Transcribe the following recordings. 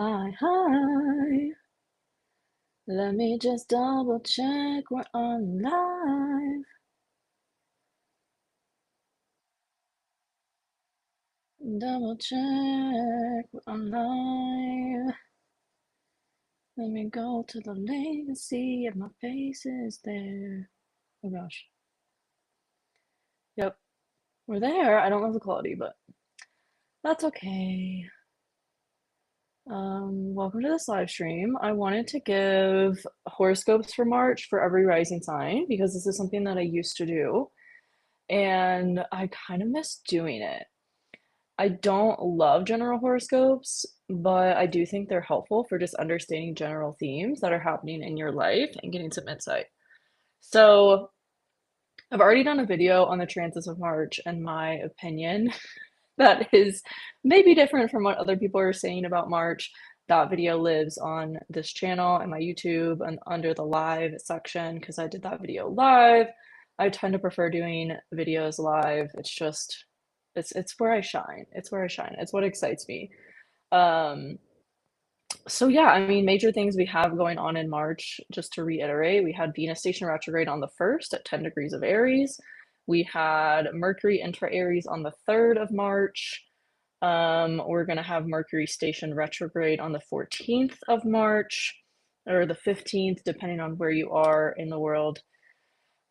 Hi, hi. Let me just double check we're on live. Double check we're on live. Let me go to the link and see if my face is there. Oh gosh. Yep, we're there. I don't love the quality, but that's okay. Welcome to this live stream. I wanted to give horoscopes for March for every rising sign because this is something that I used to do, and I kind of miss doing it. I don't love general horoscopes, but I do think they're helpful for just understanding general themes that are happening in your life and getting some insight. So, I've already done a video on the transits of March and my opinion that is maybe different from what other people are saying about March. That video lives on this channel and my YouTube and under the live section because I did that video live. I tend to prefer doing videos live. It's just it's where I shine. It's where I shine. It's what excites me. Um, so yeah, I mean, major things we have going on in March, just to reiterate, we had Venus station retrograde on the 1st at 10 degrees of Aries. We had Mercury enter Aries on the 3rd of March. We're going to have Mercury station retrograde on the 14th of March or the 15th, depending on where you are in the world.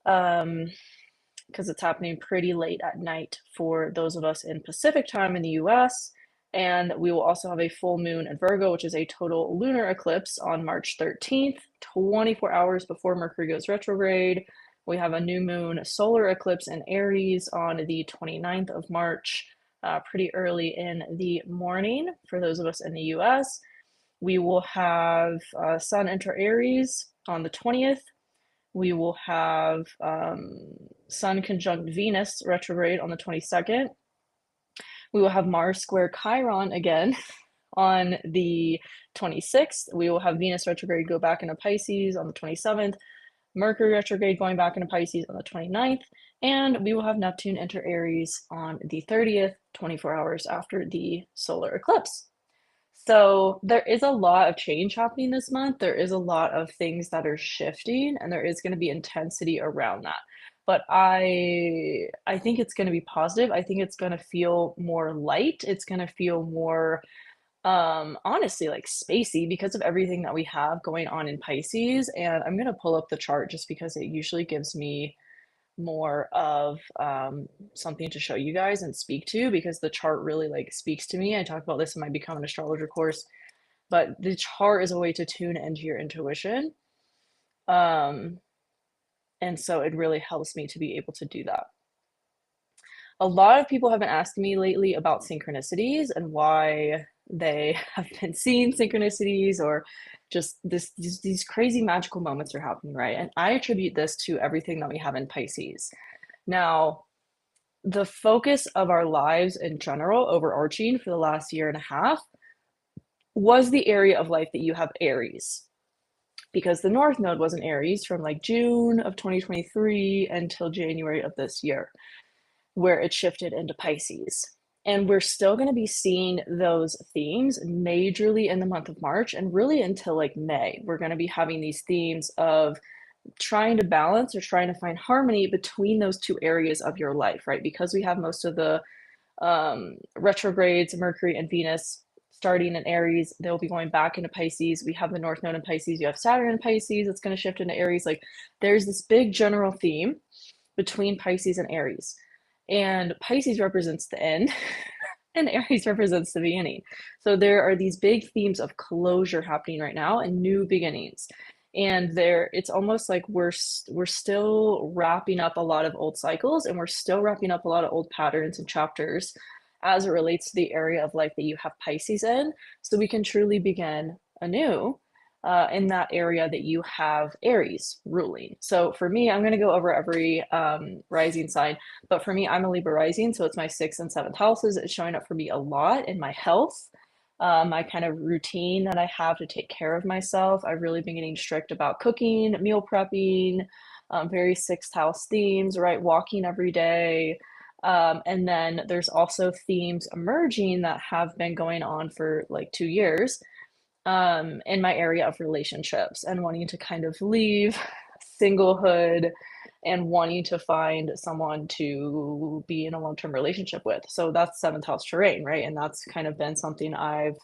Because it's happening pretty late at night for those of us in Pacific time in the US. And we will also have a full moon in Virgo, which is a total lunar eclipse on March 13th, 24 hours before Mercury goes retrograde. We have a new moon solar eclipse in Aries on the 29th of March, pretty early in the morning for those of us in the US. We will have Sun enter Aries on the 20th. We will have Sun conjunct Venus retrograde on the 22nd. We will have Mars square Chiron again on the 26th. We will have Venus retrograde go back into Pisces on the 27th. Mercury retrograde going back into Pisces on the 29th. And we will have Neptune enter Aries on the 30th, 24 hours after the solar eclipse. So there is a lot of change happening this month. There is a lot of things that are shifting, and there is going to be intensity around that. But I think it's going to be positive. I think it's going to feel more light. It's going to feel more honestly like spacey because of everything that we have going on in Pisces. And I'm going to pull up the chart just because it usually gives me more of something to show you guys and speak to because the chart really like speaks to me. I talk about this in my Become an Astrologer course, but the chart is a way to tune into your intuition. And so it really helps me to be able to do that. A lot of people have been asking me lately about synchronicities and why they have been seeing synchronicities or just these crazy magical moments are happening, right? And I attribute this to everything that we have in Pisces. Now, the focus of our lives in general, overarching for the last year and a half, was the area of life that you have Aries. Because the North Node was in Aries from like June of 2023 until January of this year, where it shifted into Pisces. And we're still going to be seeing those themes majorly in the month of March and really until like May. We're going to be having these themes of trying to balance or trying to find harmony between those two areas of your life, right? Because we have most of the retrogrades, Mercury and Venus starting in Aries, they'll be going back into Pisces. We have the North Node in Pisces. You have Saturn in Pisces. It's going to shift into Aries. Like there's this big general theme between Pisces and Aries. And Pisces represents the end and Aries represents the beginning. So there are these big themes of closure happening right now and new beginnings. And there it's almost like we're still wrapping up a lot of old cycles and we're still wrapping up a lot of old patterns and chapters as it relates to the area of life that you have Pisces in, so we can truly begin anew in that area that you have Aries ruling. So for me, I'm going to go over every rising sign, but for me, I'm a Libra rising, so it's my 6th and 7th houses. It's showing up for me a lot in my health, my kind of routine that I have to take care of myself. I've really been getting strict about cooking, meal prepping, very 6th house themes, right? Walking every day. And then there's also themes emerging that have been going on for like 2 years in my area of relationships and wanting to kind of leave singlehood and wanting to find someone to be in a long-term relationship with. So that's seventh house terrain, right? And that's kind of been something I've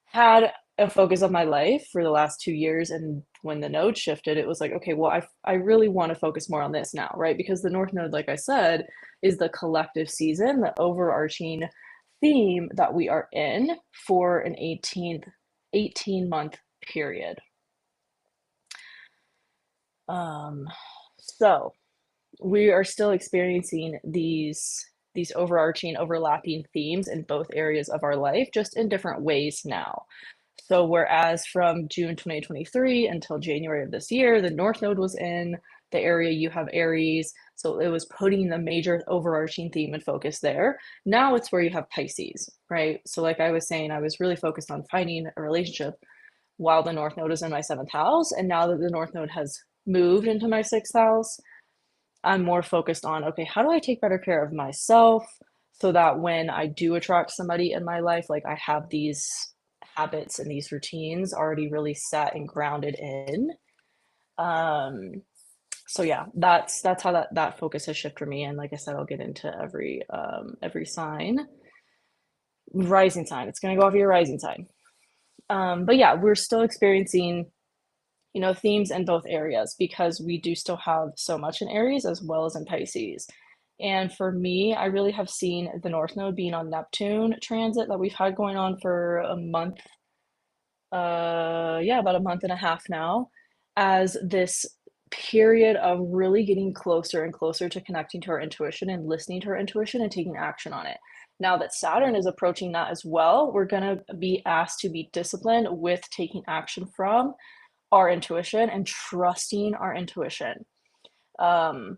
had a focus of my life for the last 2 years. And when the node shifted, it was like, okay, well, I really want to focus more on this now, right? Because the North Node, like I said, is the collective season, the overarching theme that we are in for an 18-month period. So we are still experiencing these overarching, overlapping themes in both areas of our life, just in different ways now. So whereas from June 2023 until January of this year, the North Node was in the area, you have Aries, so it was putting the major overarching theme and focus there. Now it's where you have Pisces, right? So like I was saying, I was really focused on finding a relationship while the North Node is in my 7th house. And now that the North Node has moved into my 6th house, I'm more focused on, okay, how do I take better care of myself so that when I do attract somebody in my life, like I have these habits and these routines already really set and grounded in. So yeah, that's how that focus has shifted for me. And like I said, I'll get into every sign. Rising sign. It's gonna go off your rising sign. But yeah, we're still experiencing, themes in both areas because we do still have so much in Aries as well as in Pisces. And for me, I really have seen the North Node being on Neptune transit that we've had going on for a month, about a month and a half now, as this period of really getting closer and closer to connecting to our intuition and listening to our intuition and taking action on it. Now that Saturn is approaching that as well, we're going to be asked to be disciplined with taking action from our intuition and trusting our intuition. And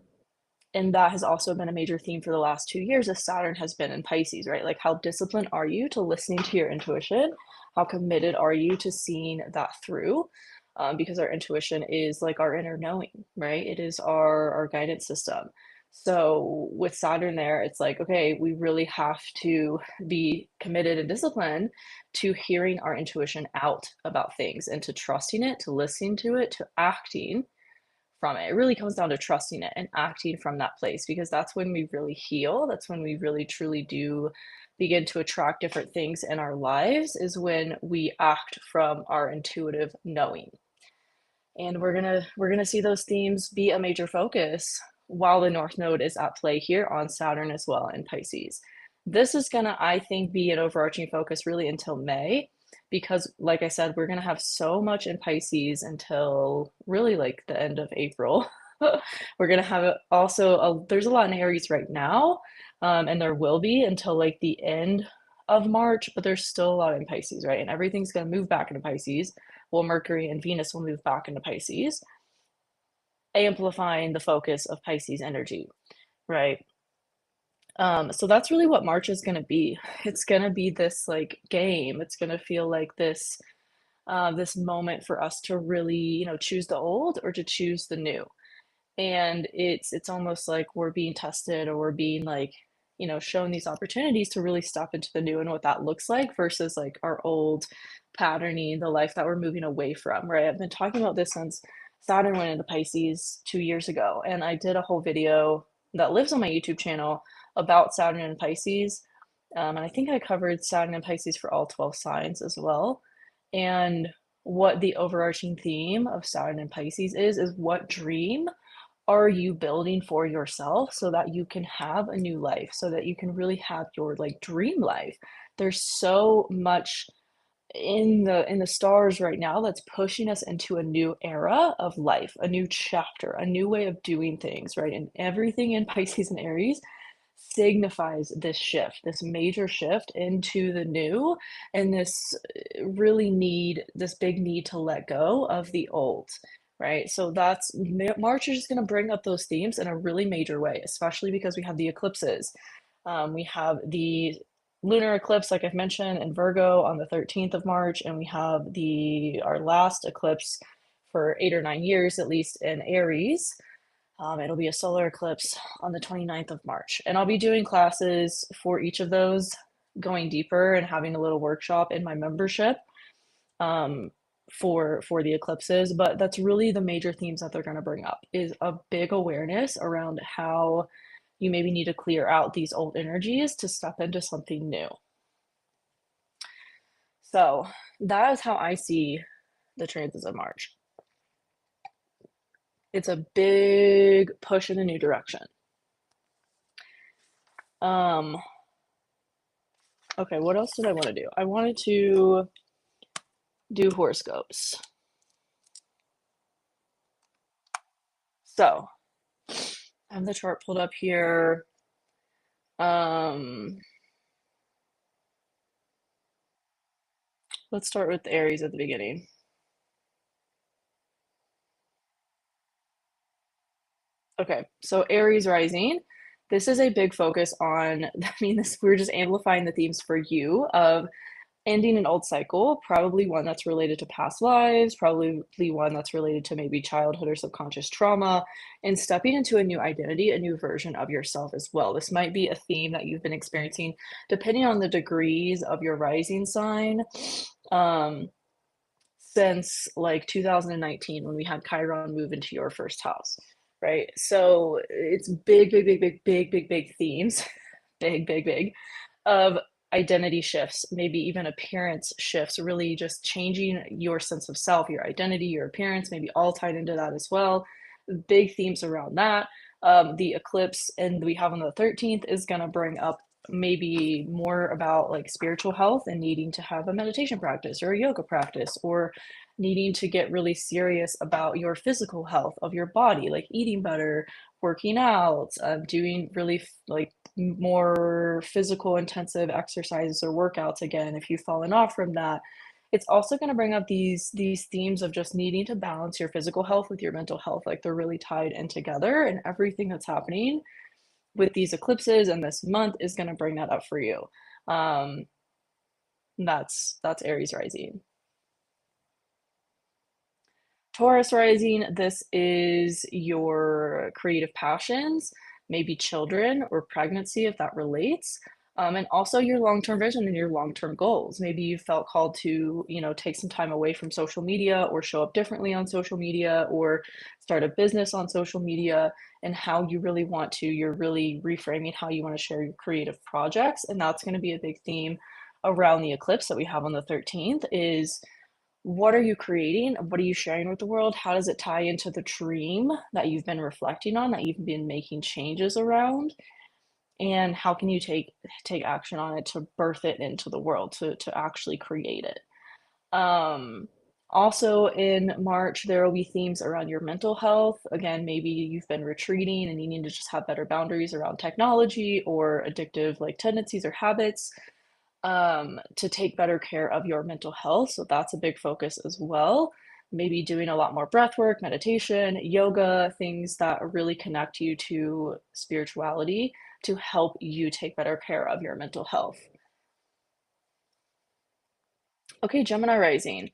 that has also been a major theme for the last 2 years as Saturn has been in Pisces, right? Like, how disciplined are you to listening to your intuition? How committed are you to seeing that through? Because our intuition is like our inner knowing, right? It is our guidance system. So with Saturn there, it's like, okay, we really have to be committed and disciplined to hearing our intuition out about things and to trusting it, to listening to it, to acting from it. It really comes down to trusting it and acting from that place because that's when we really heal. That's when we really truly do begin to attract different things in our lives, is when we act from our intuitive knowing. And we're gonna see those themes be a major focus while the North Node is at play here on Saturn as well in Pisces. This is gonna, I think, be an overarching focus really until May, because like I said, we're gonna have so much in Pisces until really like the end of April. We're gonna have also there's a lot in Aries right now, and there will be until like the end of March, but there's still a lot in Pisces, right? And everything's gonna move back into Pisces. Well, Mercury and Venus will move back into Pisces, amplifying the focus of Pisces energy, right? So that's really what March is going to be. It's going to be this like game. It's going to feel like this this moment for us to really, choose the old or to choose the new. And it's almost like we're being tested or we're being like, shown these opportunities to really step into the new and what that looks like versus like our old patterning, the life that we're moving away from, right? I've been talking about this since Saturn went into Pisces 2 years ago, and I did a whole video that lives on my YouTube channel about Saturn and Pisces. And I think I covered Saturn and Pisces for all 12 signs as well. And what the overarching theme of Saturn and Pisces is what dream are you building for yourself so that you can have a new life, so that you can really have your like dream life. There's so much in the stars right now that's pushing us into a new era of life, a new chapter, a new way of doing things, right? And everything in Pisces and Aries signifies this shift, this major shift into the new, and this this big need to let go of the old, right? So that's March is just going to bring up those themes in a really major way, especially because we have the eclipses. We have the lunar eclipse, like I've mentioned, in Virgo on the 13th of March, and we have our last eclipse for 8 or 9 years, at least, in Aries. It'll be a solar eclipse on the 29th of March. And I'll be doing classes for each of those, going deeper and having a little workshop in my membership. for the eclipses, but that's really the major themes that they're going to bring up is a big awareness around how you maybe need to clear out these old energies to step into something new. So that is how I see the transits of March. It's a big push in a new direction. Okay, what else did I want to do? I wanted to do horoscopes. So I have the chart pulled up here. Let's start with Aries at the beginning. Okay, so Aries Rising. This is a big focus on, I mean, this we're just amplifying the themes for you of ending an old cycle, probably one that's related to past lives, probably one that's related to maybe childhood or subconscious trauma, and stepping into a new identity, a new version of yourself as well. This might be a theme that you've been experiencing depending on the degrees of your rising sign. Since like 2019 when we had Chiron move into your first house, right? So it's big themes, big of identity shifts, maybe even appearance shifts, really just changing your sense of self, your identity, your appearance, maybe all tied into that as well. Big themes around that. The eclipse and we have on the 13th is going to bring up maybe more about like spiritual health and needing to have a meditation practice or a yoga practice or needing to get really serious about your physical health of your body, like eating better, working out, doing really like more physical intensive exercises or workouts again if you've fallen off from that. It's also going to bring up these themes of just needing to balance your physical health with your mental health, like they're really tied in together, and everything that's happening with these eclipses and this month is going to bring that up for you. That's Aries Rising. Taurus Rising, this is your creative passions, maybe children or pregnancy if that relates. And also your long-term vision and your long-term goals. Maybe you felt called to, take some time away from social media or show up differently on social media or start a business on social media, and how you really want to. You're really reframing how you want to share your creative projects. And that's going to be a big theme around the eclipse that we have on the 13th is what are you creating? What are you sharing with the world? How does it tie into the dream that you've been reflecting on, that you've been making changes around? And how can you take action on it to birth it into the world, to actually create it? Also in March, there will be themes around your mental health. Again, maybe you've been retreating and needing to just have better boundaries around technology or addictive like tendencies or habits, to take better care of your mental health. So that's a big focus as well. Maybe doing a lot more breath work, meditation, yoga, things that really connect you to spirituality to help you take better care of your mental health. Okay, Gemini Rising.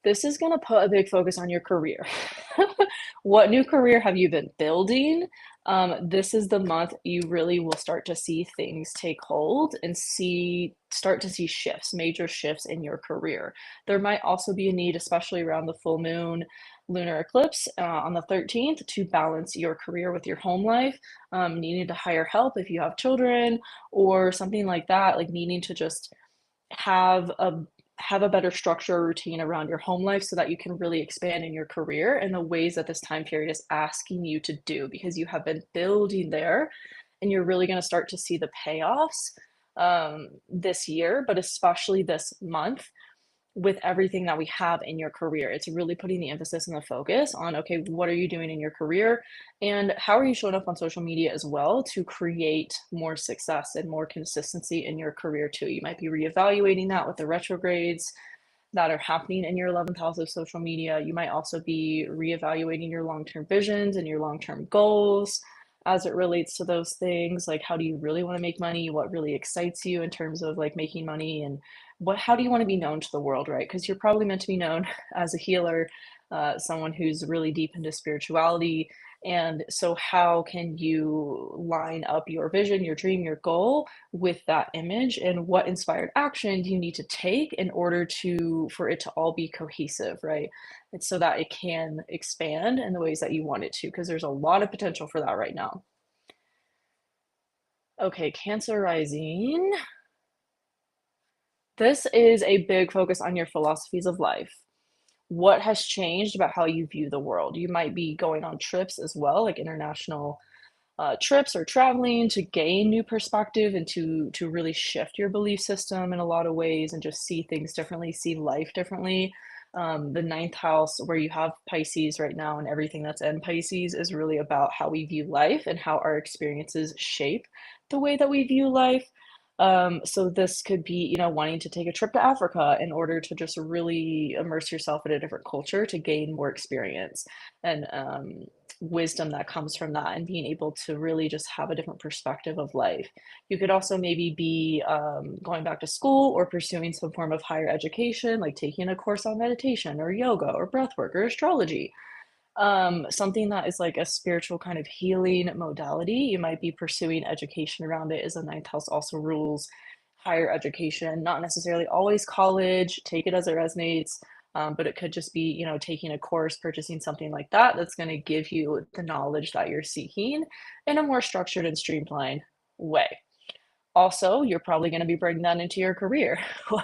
This is going to put a big focus on your career. What new career have you been building? This is the month you really will start to see things take hold and start to see shifts, major shifts in your career. There might also be a need, especially around the full moon lunar eclipse on the 13th, to balance your career with your home life, needing to hire help if you have children or something like that, like needing to just have a better structure or routine around your home life so that you can really expand in your career in the ways that this time period is asking you to do, because you have been building there and you're really going to start to see the payoffs this year, but especially this month with everything that we have in your career. It's really putting the emphasis and the focus on, okay, what are you doing in your career and how are you showing up on social media as well to create more success and more consistency in your career too. You might be reevaluating that with the retrogrades that are happening in your 11th house of social media. You might also be reevaluating your long-term visions and your long-term goals as it relates to those things. Like, how do you really want to make money? What really excites you in terms of like making money, and how do you want to be known to the world, right? Because you're probably meant to be known as a healer, someone who's really deep into spirituality, And so how can you line up your vision, your dream, your goal with that image, and what inspired action do you need to take in order for it to all be cohesive, right? And so that it can expand in the ways that you want it to, because there's a lot of potential for that right now. Okay, Cancer Rising. This is a big focus on your philosophies of life. What has changed about how you view the world? You might be going on trips as well, like international trips or traveling to gain new perspective and to really shift your belief system in a lot of ways and just see things differently, see life differently. The ninth house, where you have Pisces right now, and everything that's in Pisces is really about how we view life and how our experiences shape the way that we view life. So this could be, wanting to take a trip to Africa in order to just really immerse yourself in a different culture to gain more experience. And wisdom that comes from that, and being able to really just have a different perspective of life. You could also maybe be going back to school or pursuing some form of higher education, like taking a course on meditation or yoga or breathwork or astrology. Something that is like a spiritual kind of healing modality. You might be pursuing education around it, as the ninth house also rules higher education, not necessarily always college, take it as it resonates. But it could just be, taking a course, purchasing something like that that's going to give you the knowledge that you're seeking in a more structured and streamlined way. Also, you're probably going to be bringing that into your career.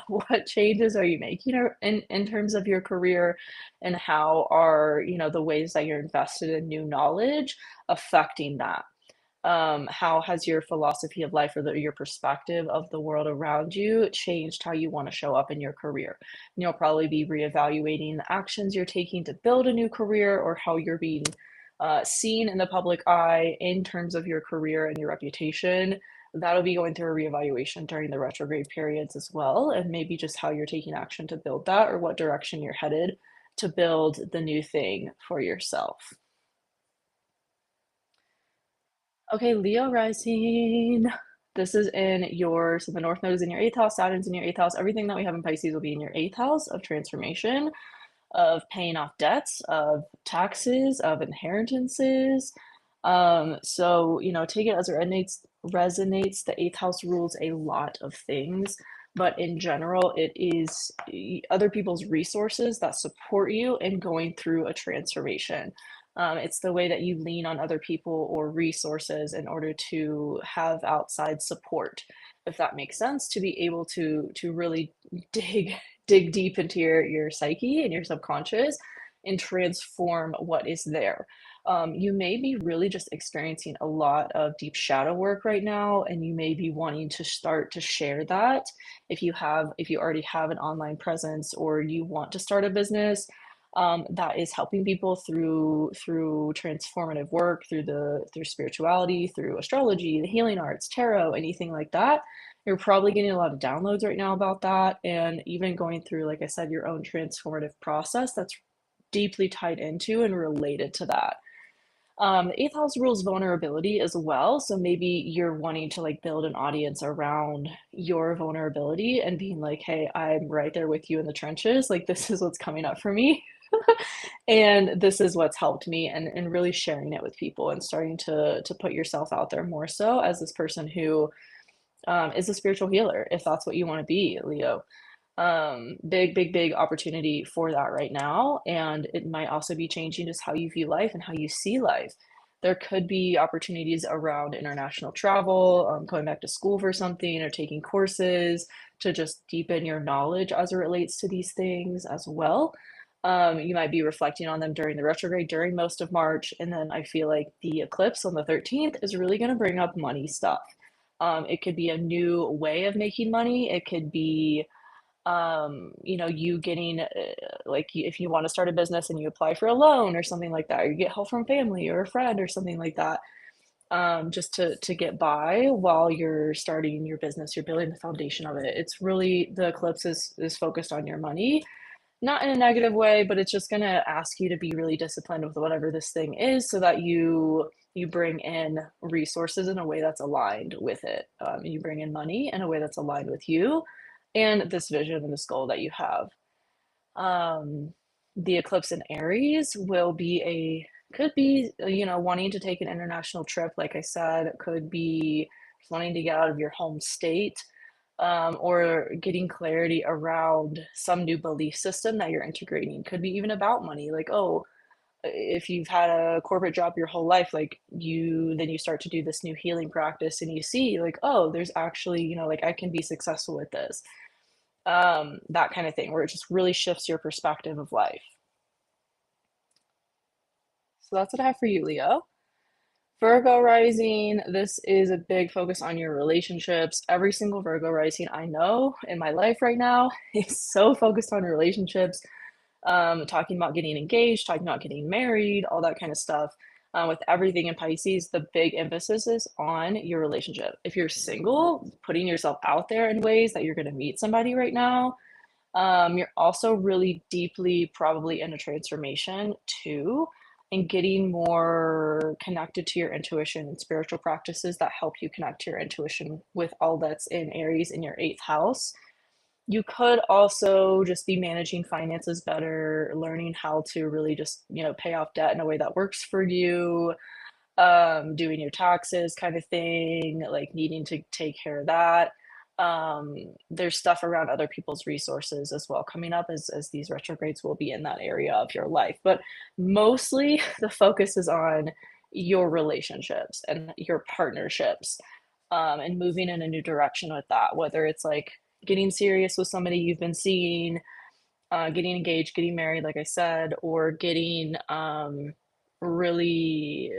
What changes are you making in terms of your career, and how are, the ways that you're invested in new knowledge affecting that? How has your philosophy of life, or your perspective of the world around you, changed how you want to show up in your career? And you'll probably be reevaluating the actions you're taking to build a new career, or how you're being seen in the public eye in terms of your career and your reputation. That'll be going through a reevaluation during the retrograde periods as well, and maybe just how you're taking action to build that, or what direction you're headed to build the new thing for yourself. Okay, Leo Rising. This is so the North Node is in your eighth house, Saturn's in your eighth house. Everything that we have in Pisces will be in your eighth house of transformation, of paying off debts, of taxes, of inheritances. So, take it as it resonates. The eighth house rules a lot of things, but in general, it is other people's resources that support you in going through a transformation. It's the way that you lean on other people or resources in order to have outside support, if that makes sense, to be able to really dig deep into your psyche and your subconscious and transform what is there. You may be really just experiencing a lot of deep shadow work right now, and you may be wanting to start to share that. If you already have an online presence, or you want to start a business that is helping people through transformative work, through spirituality, through astrology, the healing arts, tarot, anything like that. You're probably getting a lot of downloads right now about that, and even going through, like I said, your own transformative process that's deeply tied into and related to that. The eighth house rules vulnerability as well. So maybe you're wanting to like build an audience around your vulnerability and being like, hey, I'm right there with you in the trenches. Like, this is what's coming up for me. And this is what's helped me, and really sharing it with people and starting to put yourself out there more so as this person who is a spiritual healer, if that's what you want to be, Leo. Big opportunity for that right now, and it might also be changing just how you view life and how you see life. There could be opportunities around international travel, going back to school for something, or taking courses to just deepen your knowledge as it relates to these things as well. You might be reflecting on them during the retrograde during most of March, and then I feel like the eclipse on the 13th is really going to bring up money stuff. It could be a new way of making money. It could be you getting if you want to start a business and you apply for a loan or something like that, or you get help from family or a friend or something like that, just to get by while you're starting your business, you're building the foundation of it. It's really, the eclipse is focused on your money, not in a negative way, but it's just going to ask you to be really disciplined with whatever this thing is, so that you bring in resources in a way that's aligned with it. You bring in money in a way that's aligned with you and this vision and this goal that you have. The eclipse in Aries will be a could be, wanting to take an international trip, like I said, could be wanting to get out of your home state, or getting clarity around some new belief system that you're integrating. Could be even about money, like, oh, if you've had a corporate job your whole life, like you start to do this new healing practice and you see like, oh, there's actually, like I can be successful with this. That kind of thing, where it just really shifts your perspective of life. So that's what I have for you, Leo. Virgo rising, this is a big focus on your relationships. Every single Virgo rising I know in my life right now is so focused on relationships, talking about getting engaged, talking about getting married, all that kind of stuff. With everything in Pisces, the big emphasis is on your relationship. If you're single, putting yourself out there in ways that you're going to meet somebody right now. You're also really deeply probably in a transformation too, and getting more connected to your intuition and spiritual practices that help you connect to your intuition with all that's in Aries in your eighth house. You could also just be managing finances better, learning how to really just, pay off debt in a way that works for you, doing your taxes kind of thing, like needing to take care of that. There's stuff around other people's resources as well coming up as these retrogrades will be in that area of your life. But mostly the focus is on your relationships and your partnerships, and moving in a new direction with that, whether it's like getting serious with somebody you've been seeing, getting engaged, getting married, like I said, or getting really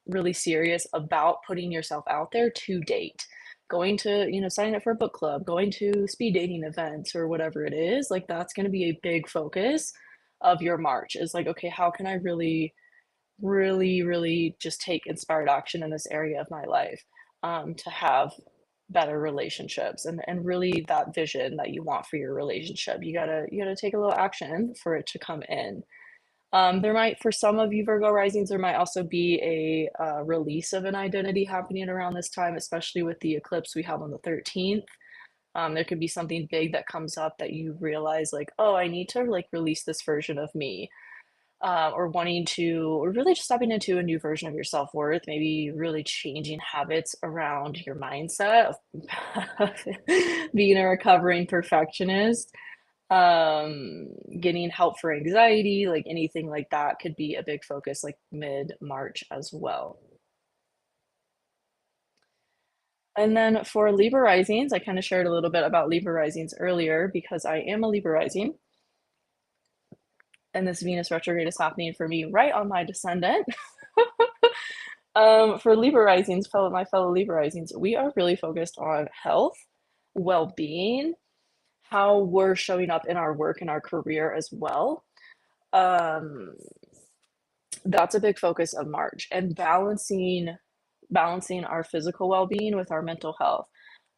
really serious about putting yourself out there to date, going to, signing up for a book club, going to speed dating events or whatever it is, like that's going to be a big focus of your March, is like, okay, how can I really, really, really just take inspired action in this area of my life, to have better relationships, and really that vision that you want for your relationship. You gotta take a little action for it to come in. There might, for some of you Virgo risings, there might also be a release of an identity happening around this time, especially with the eclipse we have on the 13th. There could be something big that comes up that you realize, like, oh, I need to like release this version of me, or wanting to, or really just stepping into a new version of your self worth, maybe really changing habits around your mindset of being a recovering perfectionist, getting help for anxiety, like anything like that could be a big focus like mid-March as well. And then for Libra risings, I kind of shared a little bit about Libra risings earlier because I am a Libra rising, and this Venus retrograde is happening for me right on my descendant. For Libra risings, my fellow Libra risings, we are really focused on health, well-being, how we're showing up in our work and our career as well. Um, that's a big focus of March, and balancing our physical well-being with our mental health.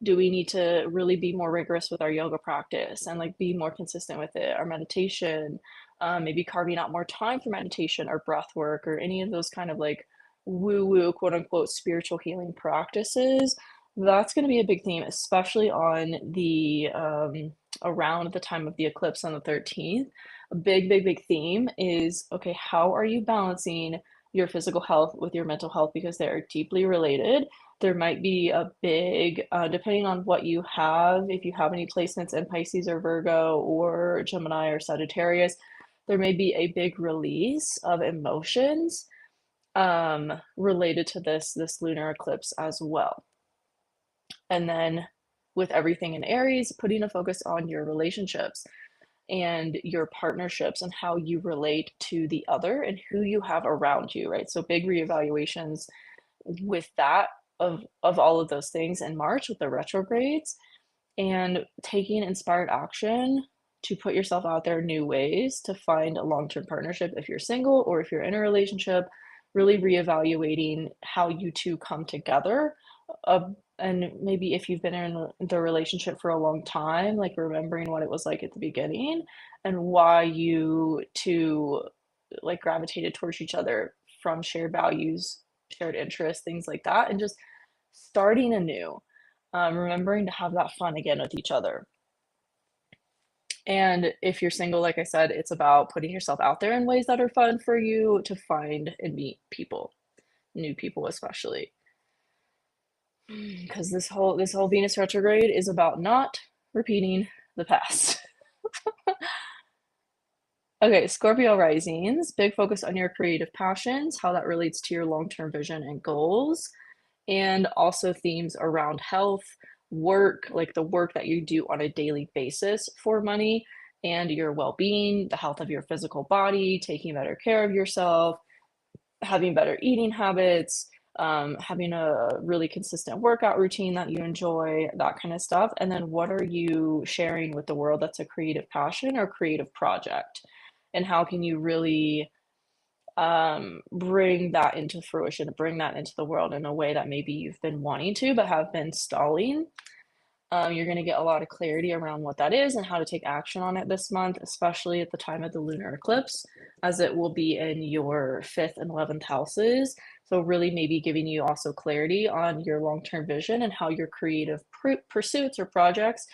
Do we need to really be more rigorous with our yoga practice and like be more consistent with it? Our meditation, maybe carving out more time for meditation or breath work or any of those kind of like woo-woo, quote unquote, spiritual healing practices. That's going to be a big theme, especially on the around the time of the eclipse on the 13th. A big, big, big theme is, okay, how are you balancing your physical health with your mental health, because they are deeply related. There might be a big, depending on what you have, if you have any placements in Pisces or Virgo or Gemini or Sagittarius, there may be a big release of emotions, related to this lunar eclipse as well. And then with everything in Aries, putting a focus on your relationships and your partnerships and how you relate to the other and who you have around you, right? So big reevaluations with that, of all of those things in March with the retrogrades, and taking inspired action to put yourself out there new ways to find a long-term partnership if you're single, or if you're in a relationship, really reevaluating how you two come together. And maybe if you've been in the relationship for a long time, like remembering what it was like at the beginning and why you two like gravitated towards each other from shared values, shared interests, things like that, and just starting anew, remembering to have that fun again with each other. And if you're single, like I said, it's about putting yourself out there in ways that are fun for you to find and meet people, new people especially. Because this whole Venus retrograde is about not repeating the past. Okay, Scorpio risings, big focus on your creative passions, how that relates to your long-term vision and goals, and also themes around health, work, like the work that you do on a daily basis for money, and your well-being, the health of your physical body, taking better care of yourself, having better eating habits, having a really consistent workout routine that you enjoy, that kind of stuff. And then what are you sharing with the world that's a creative passion or creative project? And how can you really bring that into fruition, bring that into the world in a way that maybe you've been wanting to, but have been stalling? You're going to get a lot of clarity around what that is and how to take action on it this month, especially at the time of the lunar eclipse, as it will be in your 5th and 11th houses. So, really, maybe giving you also clarity on your long term vision and how your creative pursuits or projects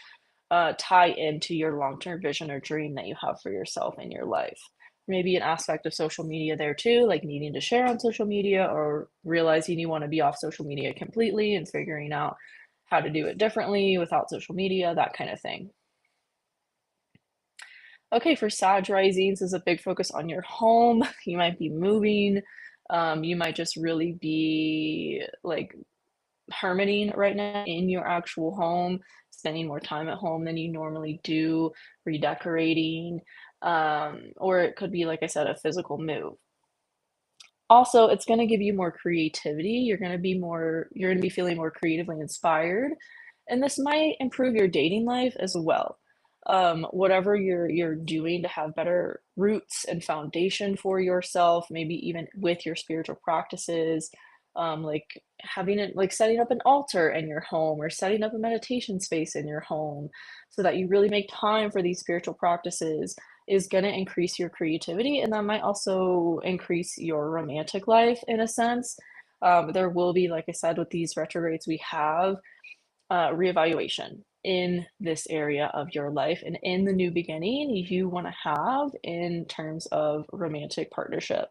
tie into your long term vision or dream that you have for yourself in your life. Maybe an aspect of social media there too, like needing to share on social media or realizing you want to be off social media completely and figuring out how to do it differently without social media, that kind of thing. Okay, for Sag risings is a big focus on your home. You might be moving. You might just really be like hermiting right now in your actual home, spending more time at home than you normally do, redecorating, or it could be, like I said, a physical move. Also, it's going to give you more creativity. You're going to be feeling more creatively inspired, and this might improve your dating life as well. Whatever you're doing to have better roots and foundation for yourself, maybe even with your spiritual practices, like having it, like setting up an altar in your home or setting up a meditation space in your home so that you really make time for these spiritual practices is going to increase your creativity, and that might also increase your romantic life in a sense. There will be, like I said, with these retrogrades, we have reevaluation in this area of your life and in the new beginning you want to have in terms of romantic partnership.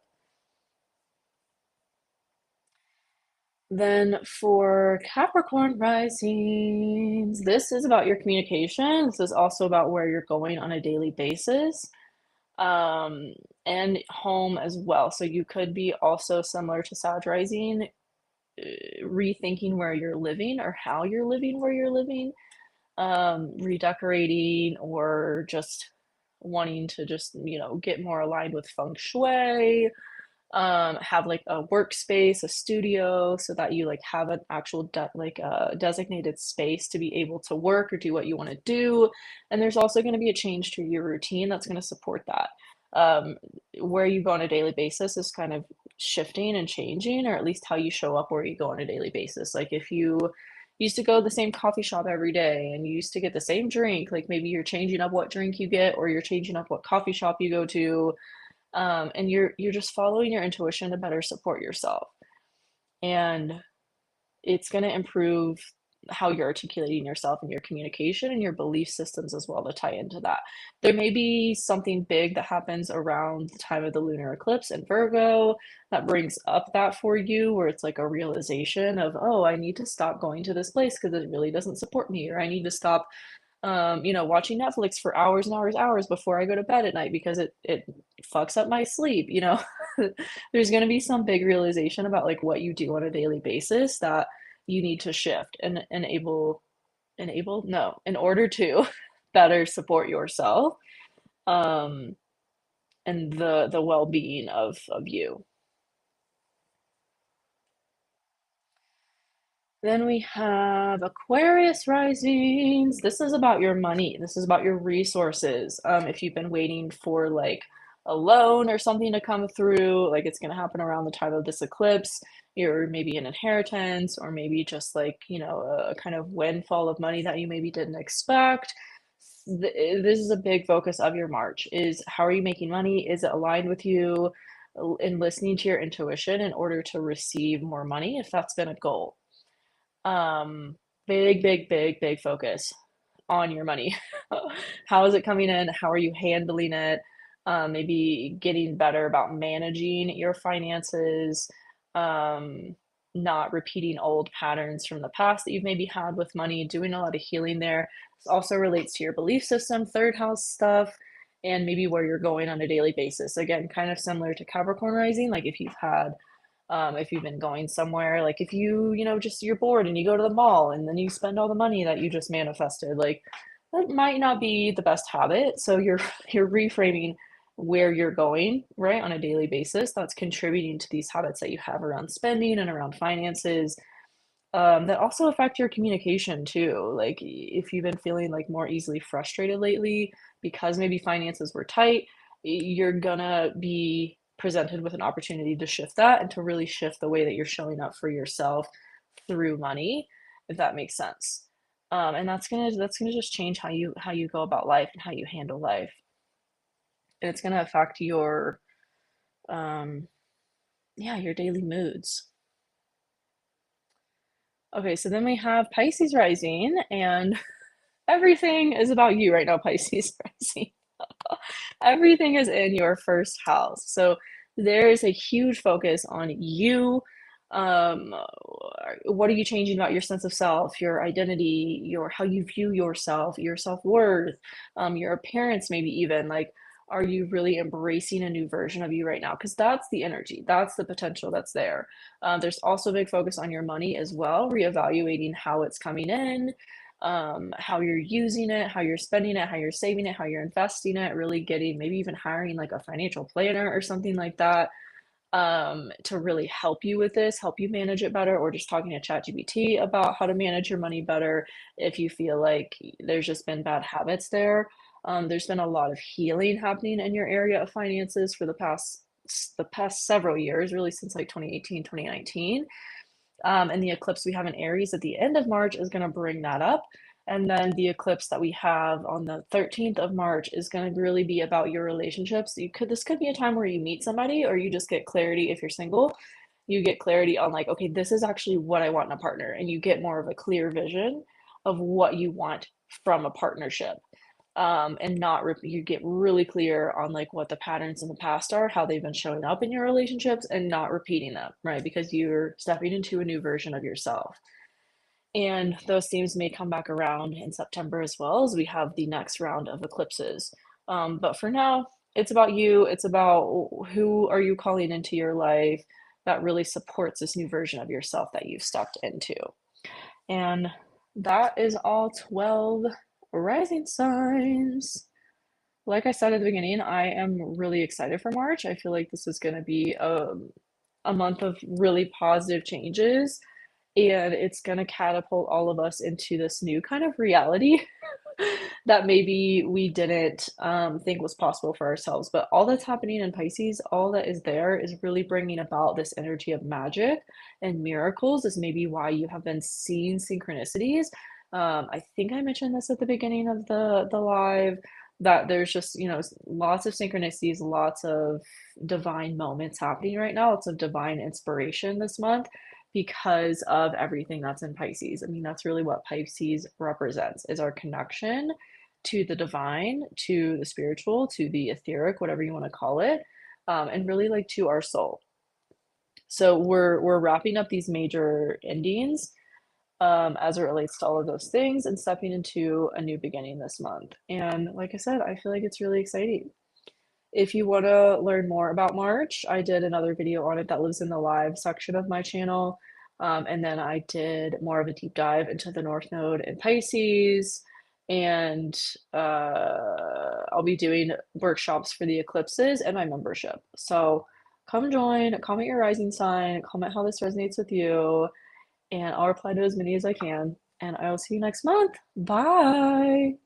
Then for Capricorn risings, this is about your communication. This is also about where you're going on a daily basis, um, and home as well. So you could be also similar to Sag rising, rethinking where you're living or how you're living where you're living, redecorating, or just wanting to just, get more aligned with feng shui, have like a workspace, a studio, so that you like have an actual like a designated space to be able to work or do what you want to do. And there's also going to be a change to your routine that's going to support that. Um, where you go on a daily basis is kind of shifting and changing, or at least how you show up where you go on a daily basis. Like if you used to go to the same coffee shop every day and you used to get the same drink, like maybe you're changing up what drink you get or you're changing up what coffee shop you go to, and you're just following your intuition to better support yourself, and it's going to improve how you're articulating yourself and your communication and your belief systems as well to tie into that. There may be something big that happens around the time of the lunar eclipse in Virgo that brings up that for you, where it's like a realization of, oh, I need to stop going to this place because it really doesn't support me, or I need to stop watching Netflix for hours and hours before I go to bed at night because it fucks up my sleep, you know. There's going to be some big realization about like what you do on a daily basis that you need to shift and enable no, in order to better support yourself, um and the well-being of you. Then we have Aquarius risings. This is about your money. This is about your resources. If you've been waiting for like a loan or something to come through, like it's going to happen around the time of this eclipse, or maybe an inheritance, or maybe just like, a kind of windfall of money that you maybe didn't expect. This is a big focus of your March, is how are you making money? Is it aligned with you? In listening to your intuition in order to receive more money, if that's been a goal. Big, big, big, big focus. on your money. How is it coming in? How are you handling it? Maybe getting better about managing your finances, not repeating old patterns from the past that you've maybe had with money, doing a lot of healing there. This also relates to your belief system, third house stuff, and maybe where you're going on a daily basis. Again, kind of similar to Capricorn Rising, like if you've been going somewhere, like if just you're bored and you go to the mall and then you spend all the money that you just manifested, like that might not be the best habit. So you're reframing where you're going, right, on a daily basis. That's contributing to these habits that you have around spending and around finances, that also affect your communication too. Like if you've been feeling like more easily frustrated lately because maybe finances were tight, you're gonna be presented with an opportunity to shift that and to really shift the way that you're showing up for yourself through money, if that makes sense. And that's gonna just change how you go about life and how you handle life. And it's gonna affect your um yeah, your daily moods. Okay, so then we have Pisces rising, and everything is about you right now, Pisces rising. Everything is in your first house. So there is a huge focus on you. Um, what are you changing about your sense of self, your identity, your how you view yourself, your self-worth, your appearance, maybe even like, are you really embracing a new version of you right now? Because that's the energy, that's the potential that's there. There's also a big focus on your money as well, reevaluating how it's coming in, how you're using it, how you're spending it, how you're saving it, how you're investing it, really getting maybe even hiring like a financial planner or something like that, to really help you with this, help you manage it better, or just talking to ChatGPT about how to manage your money better if you feel like there's just been bad habits there. There's been a lot of healing happening in your area of finances for the past several years, really since like 2018, 2019. And the eclipse we have in Aries at the end of March is going to bring that up. And then the eclipse that we have on the 13th of March is going to really be about your relationships. This could be a time where you meet somebody or you just get clarity if you're single. You get clarity on like, okay, this is actually what I want in a partner, and you get more of a clear vision of what you want from a partnership. And not you get really clear on like what the patterns in the past are, how they've been showing up in your relationships, and not repeating them, right? Because you're stepping into a new version of yourself. And those themes may come back around in September as well, as we have the next round of eclipses. But for now, it's about you. It's about who are you calling into your life that really supports this new version of yourself that you've stepped into. And that is all 12 rising signs. Like I said at the beginning, I am really excited for March. I feel like this is going to be a month of really positive changes, and it's going to catapult all of us into this new kind of reality that maybe we didn't think was possible for ourselves. But all that's happening in Pisces, all that is there, is really bringing about this energy of magic and miracles. Is maybe why you have been seeing synchronicities. I think I mentioned this at the beginning of the live, that there's just lots of synchronicities, lots of divine moments happening right now, lots of divine inspiration this month because of everything that's in Pisces. I mean, that's really what Pisces represents, is our connection to the divine, to the spiritual, to the etheric, whatever you want to call it, and really like to our soul. So we're wrapping up these major endings, as it relates to all of those things, and stepping into a new beginning this month. And like I said, I feel like it's really exciting. If you want to learn more about March, I did another video on it that lives in the live section of my channel. And then I did more of a deep dive into the North Node in Pisces. And I'll be doing workshops for the eclipses and my membership. So come join, comment your rising sign, comment how this resonates with you, and I'll reply to as many as I can. And I will see you next month. Bye.